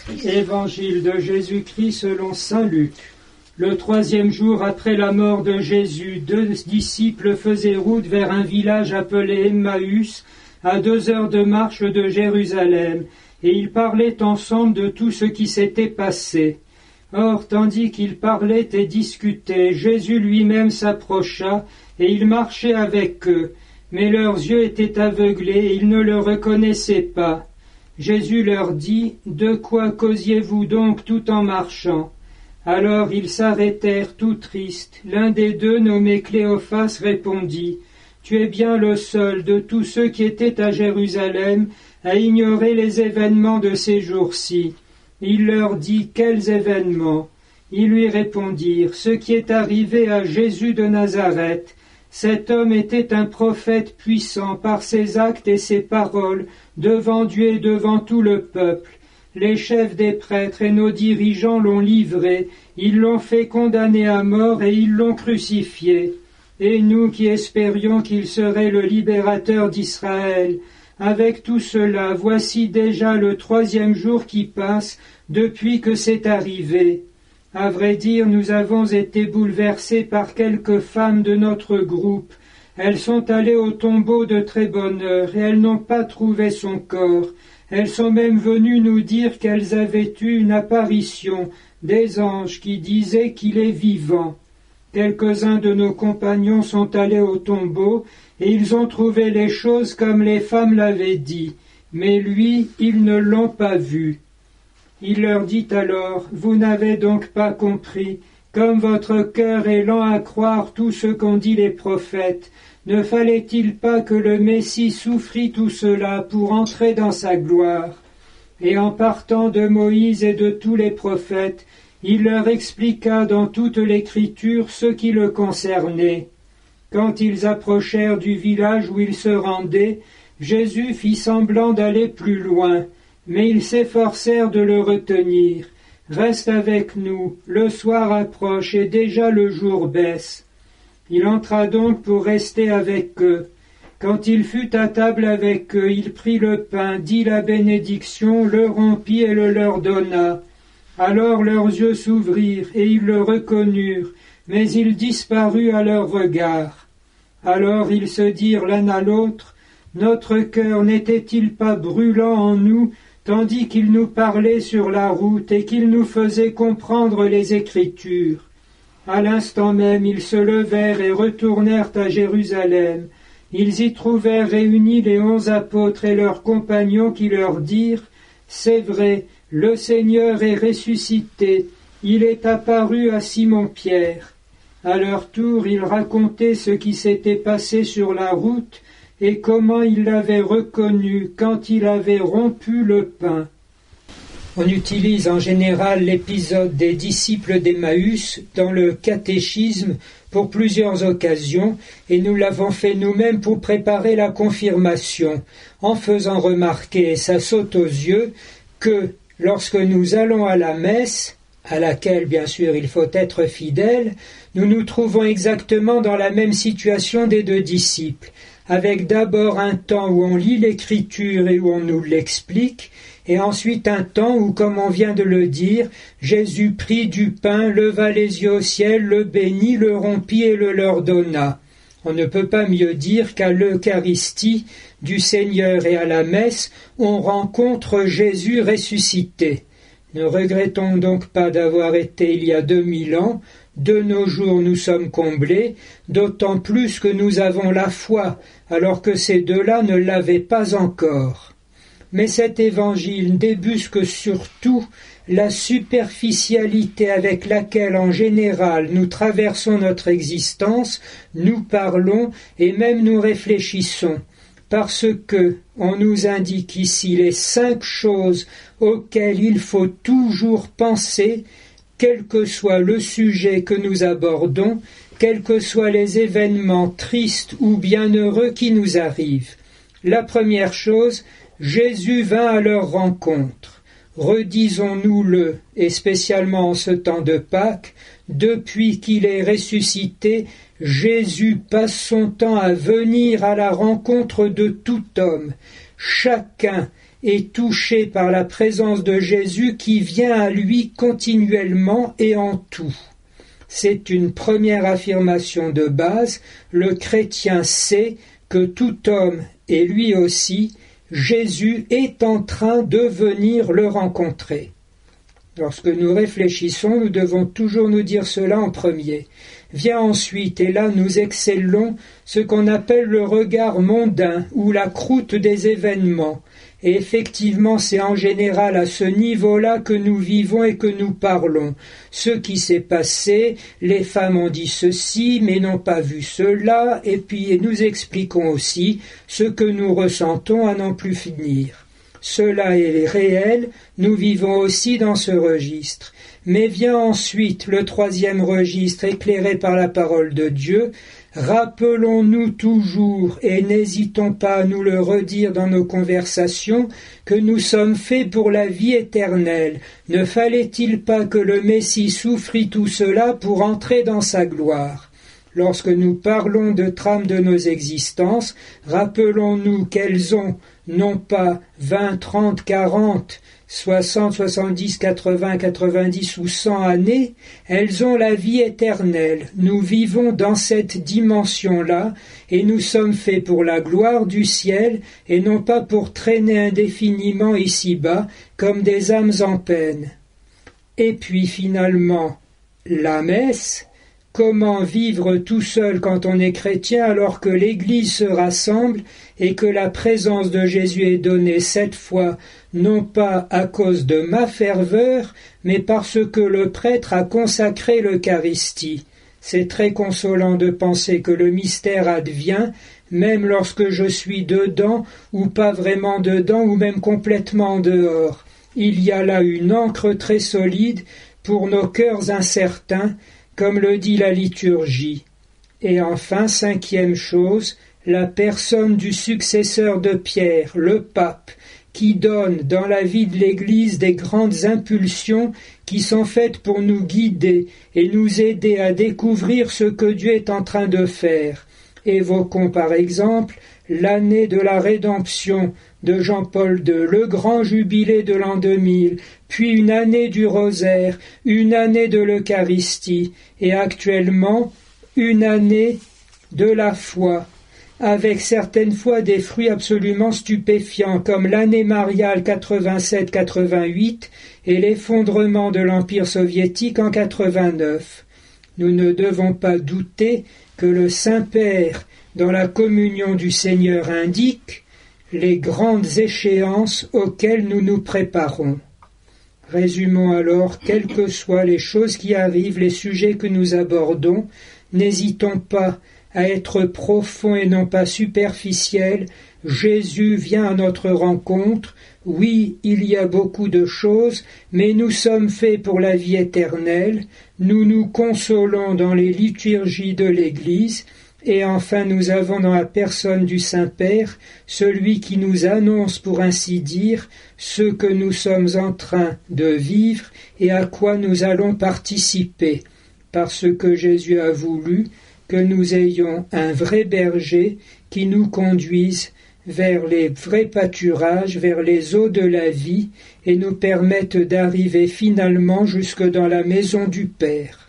Évangile de Jésus-Christ selon saint Luc. Le 3e jour après la mort de Jésus, 2 disciples faisaient route vers un village appelé Emmaüs, à 2 heures de marche de Jérusalem, et ils parlaient ensemble de tout ce qui s'était passé. Or, tandis qu'ils parlaient et discutaient, Jésus lui-même s'approcha, et il marchait avec eux, mais leurs yeux étaient aveuglés, et ils ne le reconnaissaient pas. Jésus leur dit, « De quoi causiez-vous donc tout en marchant ?» Alors ils s'arrêtèrent tout tristes. L'un des deux, nommé Cléophas, répondit, « Tu es bien le seul de tous ceux qui étaient à Jérusalem à ignorer les événements de ces jours-ci. » Il leur dit, « Quels événements ?» Ils lui répondirent, « Ce qui est arrivé à Jésus de Nazareth. Cet homme était un prophète puissant par ses actes et ses paroles, devant Dieu et devant tout le peuple. Les chefs des prêtres et nos dirigeants l'ont livré, ils l'ont fait condamner à mort et ils l'ont crucifié. Et nous qui espérions qu'il serait le libérateur d'Israël, avec tout cela, voici déjà le 3e jour qui passe depuis que c'est arrivé. À vrai dire, nous avons été bouleversés par quelques femmes de notre groupe. Elles sont allées au tombeau de très bonne heure et elles n'ont pas trouvé son corps. Elles sont même venues nous dire qu'elles avaient eu une apparition des anges qui disaient qu'il est vivant. Quelques-uns de nos compagnons sont allés au tombeau et ils ont trouvé les choses comme les femmes l'avaient dit, mais lui, ils ne l'ont pas vu. Il leur dit alors, « Vous n'avez donc pas compris, comme votre cœur est lent à croire tout ce qu'ont dit les prophètes. Ne fallait-il pas que le Messie souffrit tout cela pour entrer dans sa gloire ?» Et en partant de Moïse et de tous les prophètes, il leur expliqua dans toute l'Écriture ce qui le concernait. Quand ils approchèrent du village où ils se rendaient, Jésus fit semblant d'aller plus loin, mais ils s'efforcèrent de le retenir. « Reste avec nous, le soir approche et déjà le jour baisse. » Il entra donc pour rester avec eux. Quand il fut à table avec eux, il prit le pain, dit la bénédiction, le rompit et le leur donna. Alors leurs yeux s'ouvrirent et ils le reconnurent, mais il disparut à leur regard. Alors ils se dirent l'un à l'autre, « Notre cœur n'était-il pas brûlant en nous, tandis qu'il nous parlait sur la route et qu'il nous faisait comprendre les Écritures ?» À l'instant même, ils se levèrent et retournèrent à Jérusalem. Ils y trouvèrent réunis les 11 apôtres et leurs compagnons qui leur dirent, « C'est vrai, le Seigneur est ressuscité, il est apparu à Simon-Pierre. » À leur tour, ils racontaient ce qui s'était passé sur la route et comment ils l'avaient reconnu quand il avait rompu le pain. On utilise en général l'épisode des disciples d'Emmaüs dans le catéchisme pour plusieurs occasions et nous l'avons fait nous-mêmes pour préparer la confirmation, en faisant remarquer, et ça saute aux yeux, que lorsque nous allons à la messe, à laquelle bien sûr il faut être fidèle, nous nous trouvons exactement dans la même situation des 2 disciples, avec d'abord un temps où on lit l'Écriture et où on nous l'explique, et ensuite un temps où, comme on vient de le dire, Jésus prit du pain, leva les yeux au ciel, le bénit, le rompit et le leur donna. On ne peut pas mieux dire qu'à l'Eucharistie du Seigneur et à la messe, on rencontre Jésus ressuscité. Ne regrettons donc pas d'avoir été il y a 2000 ans. De nos jours nous sommes comblés, d'autant plus que nous avons la foi, alors que ces deux-là ne l'avaient pas encore. Mais cet évangile débusque surtout la superficialité avec laquelle en général nous traversons notre existence, nous parlons et même nous réfléchissons, parce que on nous indique ici les 5 choses auxquelles il faut toujours penser, quel que soit le sujet que nous abordons, quels que soient les événements tristes ou bienheureux qui nous arrivent. La première chose, Jésus vint à leur rencontre. Redisons-nous-le, et spécialement en ce temps de Pâques, depuis qu'il est ressuscité, Jésus passe son temps à venir à la rencontre de tout homme. Chacun est touché par la présence de Jésus qui vient à lui continuellement et en tout. C'est une première affirmation de base. Le chrétien sait que tout homme, et lui aussi, Jésus est en train de venir le rencontrer. Lorsque nous réfléchissons, nous devons toujours nous dire cela en premier. Vient ensuite, et là nous excellons, ce qu'on appelle le regard mondain ou la croûte des événements. Et effectivement, c'est en général à ce niveau-là que nous vivons et que nous parlons. Ce qui s'est passé, les femmes ont dit ceci, mais n'ont pas vu cela, et puis nous expliquons aussi ce que nous ressentons à n'en plus finir. Cela est réel, nous vivons aussi dans ce registre. Mais vient ensuite le troisième registre éclairé par la parole de Dieu. Rappelons-nous toujours, et n'hésitons pas à nous le redire dans nos conversations, que nous sommes faits pour la vie éternelle. Ne fallait-il pas que le Messie souffrit tout cela pour entrer dans sa gloire ? Lorsque nous parlons de trames de nos existences, rappelons-nous qu'elles ont non pas 20, 30, 40, 60, 70, 80, 90 ou 100 années, elles ont la vie éternelle. Nous vivons dans cette dimension-là et nous sommes faits pour la gloire du ciel et non pas pour traîner indéfiniment ici-bas comme des âmes en peine. Et puis finalement, la messe. Comment vivre tout seul quand on est chrétien alors que l'Église se rassemble et que la présence de Jésus est donnée cette fois non pas à cause de ma ferveur, mais parce que le prêtre a consacré l'Eucharistie. C'est très consolant de penser que le mystère advient, même lorsque je suis dedans ou pas vraiment dedans ou même complètement dehors. Il y a là une ancre très solide pour nos cœurs incertains, comme le dit la liturgie. Et enfin, cinquième chose, la personne du successeur de Pierre, le pape, qui donne dans la vie de l'Église des grandes impulsions qui sont faites pour nous guider et nous aider à découvrir ce que Dieu est en train de faire. Évoquons par exemple l'année de la rédemption de Jean-Paul II, le grand jubilé de l'an 2000, puis une année du rosaire, une année de l'Eucharistie, et actuellement une année de la foi, avec certaines fois des fruits absolument stupéfiants, comme l'année mariale 87-88 et l'effondrement de l'Empire soviétique en 89. Nous ne devons pas douter que le Saint-Père, dans la communion du Seigneur, indique les grandes échéances auxquelles nous nous préparons. Résumons alors, quelles que soient les choses qui arrivent, les sujets que nous abordons, n'hésitons pas à être profonds et non pas superficiels. Jésus vient à notre rencontre. Oui, il y a beaucoup de choses, mais nous sommes faits pour la vie éternelle. Nous nous consolons dans les liturgies de l'Église. Et enfin, nous avons dans la personne du Saint-Père celui qui nous annonce, pour ainsi dire, ce que nous sommes en train de vivre et à quoi nous allons participer, parce que Jésus a voulu que nous ayons un vrai berger qui nous conduise vers les vrais pâturages, vers les eaux de la vie, et nous permette d'arriver finalement jusque dans la maison du Père.